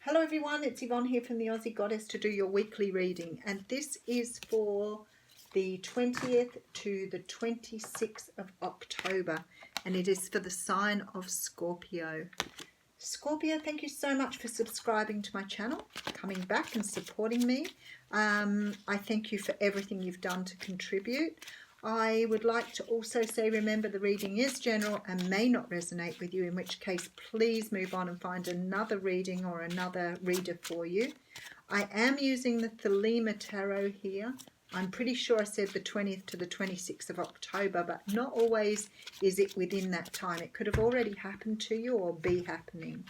Hello everyone, it's Yvonne here from the Aussie Goddess to do your weekly reading, and this is for the 20th to the 26th of October, and it is for the sign of Scorpio. Scorpio, thank you so much for subscribing to my channel, coming back and supporting me. I thank you for everything you've done to contribute. I would like to also say, remember, the reading is general and may not resonate with you, in which case please move on and find another reading or another reader for you. I am using the Thelema Tarot here. I'm pretty sure I said the 20th to the 26th of October, but not always is it within that time. It could have already happened to you or be happening.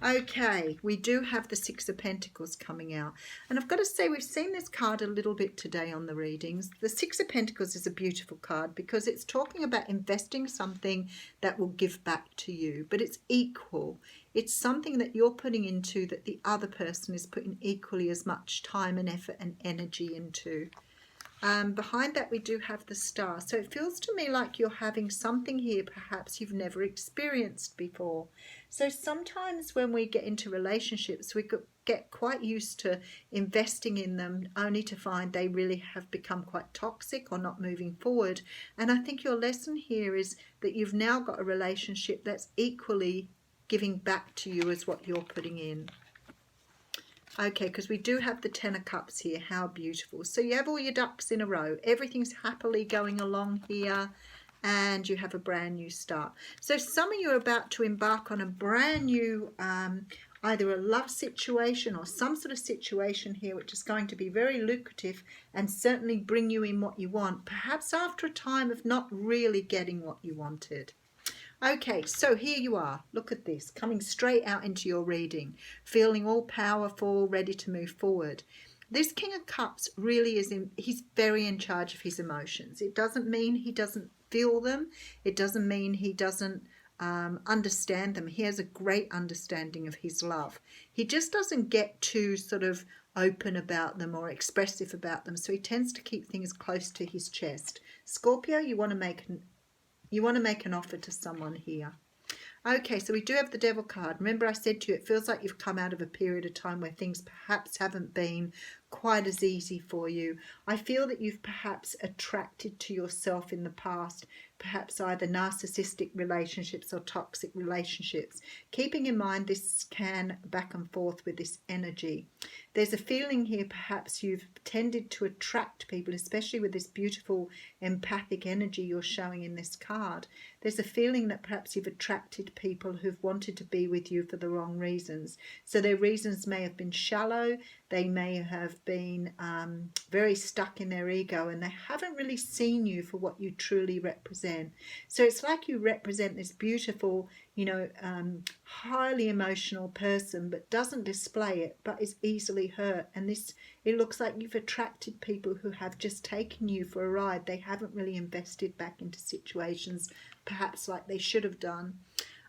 Okay, we do have the Six of Pentacles coming out. And I've got to say, we've seen this card a little bit today on the readings. The Six of Pentacles is a beautiful card because it's talking about investing something that will give back to you, but it's equal. It's something that you're putting into that the other person is putting equally as much time and effort and energy into. Behind that we do have the Star. So it feels to me like you're having something here perhaps you've never experienced before. So sometimes when we get into relationships, we get quite used to investing in them only to find they really have become quite toxic or not moving forward. And I think your lesson here is that you've now got a relationship that's equally giving back to you as what you're putting in. Okay, because we do have the Ten of Cups here. How beautiful. So you have all your ducks in a row. Everything's happily going along here. And you have a brand new start. So some of you are about to embark on a brand new, either a love situation or some sort of situation here, which is going to be very lucrative and certainly bring you in what you want. Perhaps after a time of not really getting what you wanted. Okay, so here you are. Look at this, coming straight out into your reading, feeling all powerful, ready to move forward. This King of Cups really is he's very in charge of his emotions. It doesn't mean he doesn't feel them. It doesn't mean he doesn't understand them. He has a great understanding of his love. He just doesn't get too sort of open about them or expressive about them. So he tends to keep things close to his chest. Scorpio, you want to make an offer to someone here. Okay, so we do have the Devil card. Remember I said to you, it feels like you've come out of a period of time where things perhaps haven't been quite as easy for you. I feel that you've perhaps attracted to yourself in the past, perhaps either narcissistic relationships or toxic relationships. Keeping in mind this can back and forth with this energy. There's a feeling here perhaps you've tended to attract people, especially with this beautiful empathic energy you're showing in this card. There's a feeling that perhaps you've attracted people who've wanted to be with you for the wrong reasons. So their reasons may have been shallow, they may have been very stuck in their ego, and they haven't really seen you for what you truly represent. So it's like you represent this beautiful, highly emotional person, but doesn't display it, but is easily hurt. And it looks like you've attracted people who have just taken you for a ride. They haven't really invested back into situations, perhaps like they should have done.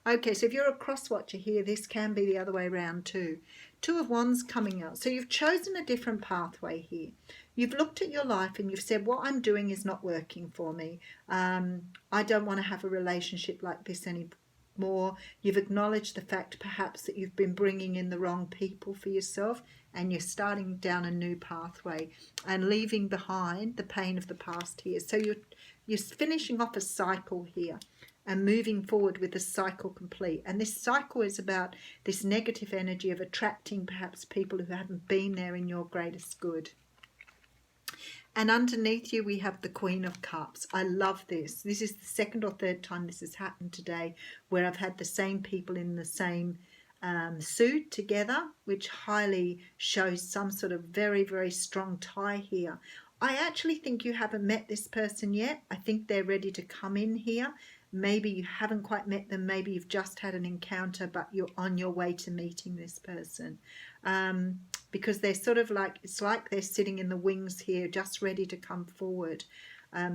Okay, so if you're a cross-watcher here, this can be the other way around too. Two of Wands coming out. So you've chosen a different pathway here. You've looked at your life and you've said, what I'm doing is not working for me. I don't want to have a relationship like this anymore. You've acknowledged the fact perhaps that you've been bringing in the wrong people for yourself, and you're starting down a new pathway and leaving behind the pain of the past here. So you're finishing off a cycle here and moving forward with the cycle complete. And this cycle is about this negative energy of attracting perhaps people who haven't been there in your greatest good. And underneath you we have the Queen of Cups. I love this. This is the second or third time this has happened today where I've had the same people in the same suit together, which highly shows some sort of very, very strong tie here. I actually think you haven't met this person yet. I think they're ready to come in here. Maybe you haven't quite met them. Maybe you've just had an encounter, but you're on your way to meeting this person. Because they're sort of like, it's like they're sitting in the wings here, just ready to come forward.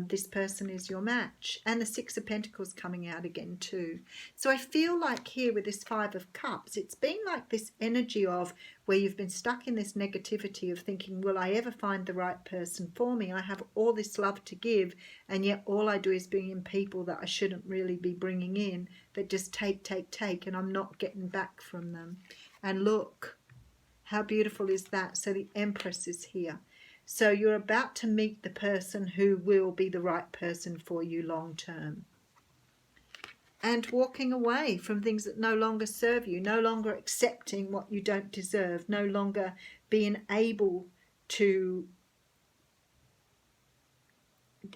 This person is your match. And the Six of Pentacles coming out again too. So I feel like here with this Five of Cups, it's been like this energy of where you've been stuck in this negativity of thinking, will I ever find the right person for me? I have all this love to give, and yet all I do is bring in people that I shouldn't really be bringing in, that just take, and I'm not getting back from them. And look, How beautiful is that? So the Empress is here. So you're about to meet the person who will be the right person for you long term. And walking away from things that no longer serve you, no longer accepting what you don't deserve, no longer being able to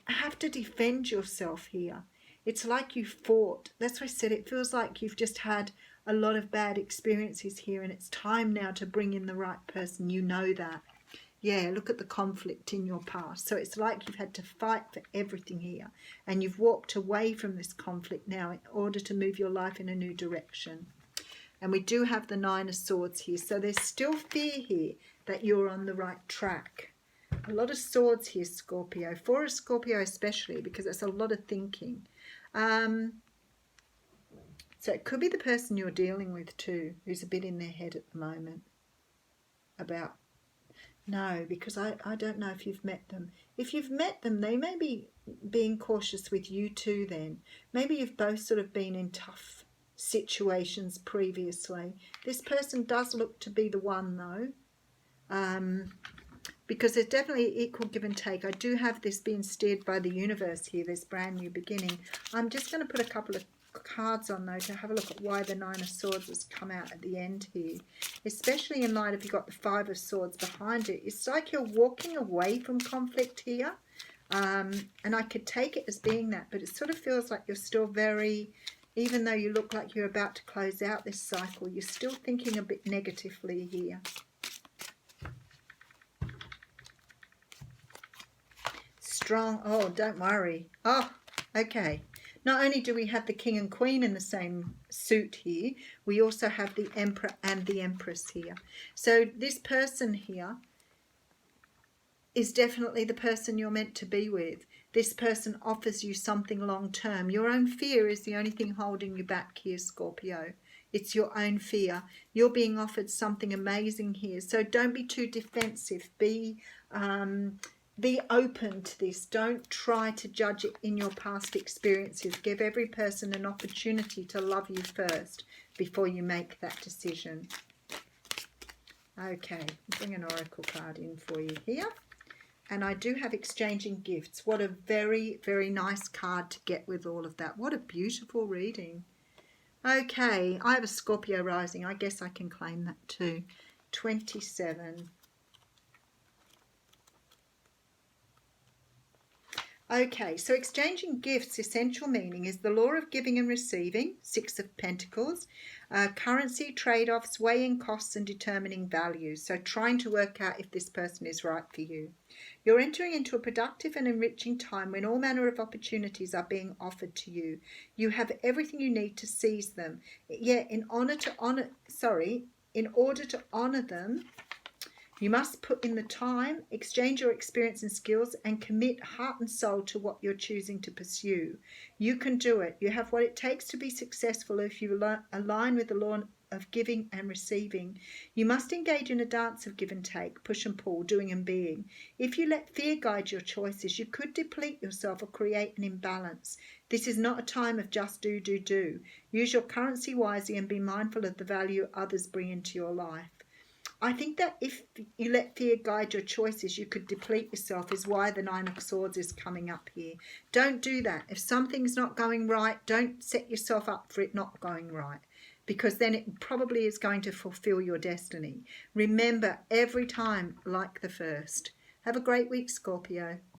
have to defend yourself here. It's like you fought. That's why I said it feels like you've just had a lot of bad experiences here, and it's time now to bring in the right person. You know that. Yeah, look at the conflict in your past. So it's like you've had to fight for everything here, and you've walked away from this conflict now in order to move your life in a new direction. And we do have the Nine of Swords here. So there's still fear here that you're on the right track. A lot of swords here, Scorpio. For a Scorpio especially, because it's a lot of thinking. So it could be the person you're dealing with too, who's a bit in their head at the moment. About, no, because I don't know if you've met them. If you've met them, they may be being cautious with you too then. Maybe you've both sort of been in tough situations previously. This person does look to be the one though. Because there's definitely equal give and take. I do have this being steered by the universe here, this brand new beginning. I'm just going to put a couple of cards on though to have a look at why the Nine of Swords has come out at the end here. Especially in light of you've got the Five of Swords behind it. It's like you're walking away from conflict here. And I could take it as being that, but it sort of feels like you're still very, even though you look like you're about to close out this cycle, you're still thinking a bit negatively here. Strong. Oh, don't worry. Oh, okay. Not only do we have the King and Queen in the same suit here, we also have the Emperor and the Empress here. So this person here is definitely the person you're meant to be with. This person offers you something long term. Your own fear is the only thing holding you back here, Scorpio. It's your own fear. You're being offered something amazing here. So don't be too defensive. Be open to this. Don't try to judge it in your past experiences. Give every person an opportunity to love you first before you make that decision. Okay, bring an oracle card in for you here. And I do have exchanging gifts. What a very, very nice card to get with all of that. What a beautiful reading. Okay, I have a Scorpio rising. I guess I can claim that too. 27. Okay, so exchanging gifts, essential meaning is the law of giving and receiving, Six of Pentacles, currency, trade-offs, weighing costs and determining values. So trying to work out if this person is right for you. You're entering into a productive and enriching time when all manner of opportunities are being offered to you. You have everything you need to seize them. Yeah, in order to honor them, you must put in the time, exchange your experience and skills, and commit heart and soul to what you're choosing to pursue. You can do it. You have what it takes to be successful if you align with the law of giving and receiving. You must engage in a dance of give and take, push and pull, doing and being. If you let fear guide your choices, you could deplete yourself or create an imbalance. This is not a time of just do. Use your currency wisely and be mindful of the value others bring into your life. I think that if you let fear guide your choices, you could deplete yourself, is why the Nine of Swords is coming up here. Don't do that. If something's not going right, don't set yourself up for it not going right, because then it probably is going to fulfill your destiny. Remember, every time like the first. Have a great week, Scorpio.